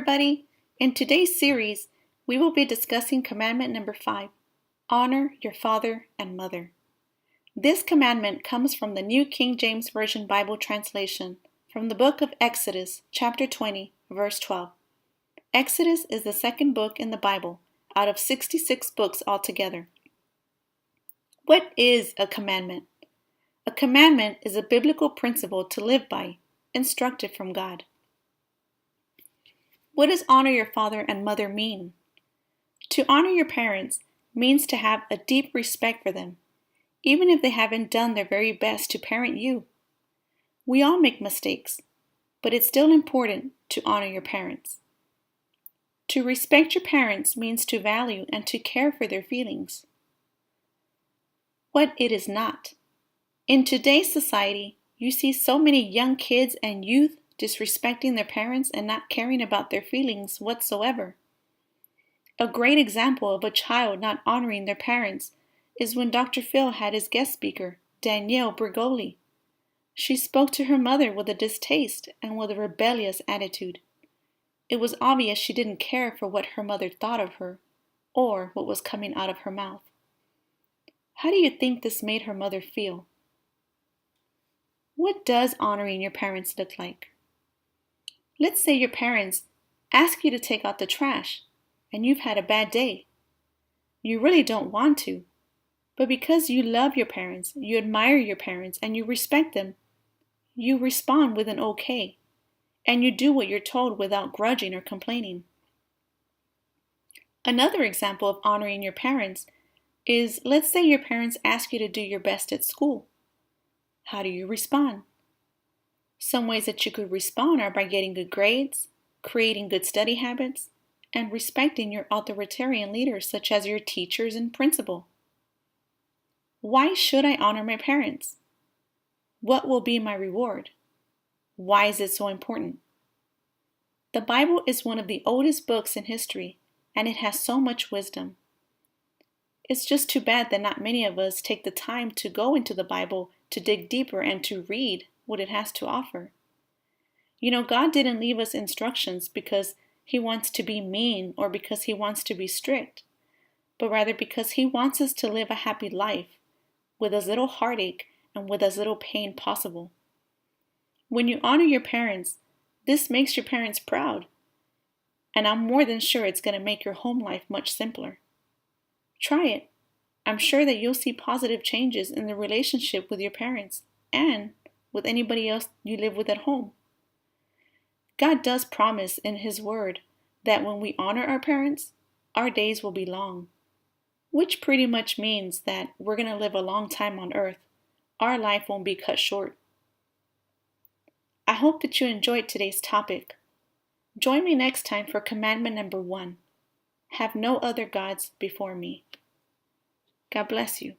everybody! In today's series, we will be discussing commandment number 5, honor your father and mother. This commandment comes from the New King James Version Bible translation from the book of Exodus, chapter 20, verse 12. Exodus is the second book in the Bible out of 66 books altogether. What is a commandment? A commandment is a biblical principle to live by, instructed from God. What does honor your father and mother mean? To honor your parents means to have a deep respect for them, even if they haven't done their very best to parent you. We all make mistakes, but it's still important to honor your parents. To respect your parents means to value and to care for their feelings. What it is not. In today's society, you see so many young kids and youth disrespecting their parents and not caring about their feelings whatsoever. A great example of a child not honoring their parents is when Dr. Phil had his guest speaker, Danielle Bregoli. She spoke to her mother with a distaste and with a rebellious attitude. It was obvious she didn't care for what her mother thought of her or what was coming out of her mouth. How do you think this made her mother feel? What does honoring your parents look like? Let's say your parents ask you to take out the trash and you've had a bad day. You really don't want to, but because you love your parents, you admire your parents, and you respect them, you respond with an okay, and you do what you're told without grudging or complaining. Another example of honoring your parents is, let's say your parents ask you to do your best at school. How do you respond? Some ways that you could respond are by getting good grades, creating good study habits, and respecting your authoritarian leaders such as your teachers and principal. Why should I honor my parents? What will be my reward? Why is it so important? The Bible is one of the oldest books in history, and it has so much wisdom. It's just too bad that not many of us take the time to go into the Bible to dig deeper and to read what it has to offer. You know, God didn't leave us instructions because He wants to be mean or because He wants to be strict, but rather because He wants us to live a happy life with as little heartache and with as little pain possible. When you honor your parents, this makes your parents proud, and I'm more than sure it's going to make your home life much simpler. Try it. I'm sure that you'll see positive changes in the relationship with your parents and with anybody else you live with at home. God does promise in His Word that when we honor our parents, our days will be long, which pretty much means that we're going to live a long time on earth. Our life won't be cut short. I hope that you enjoyed today's topic. Join me next time for commandment number 1. Have no other gods before me. God bless you.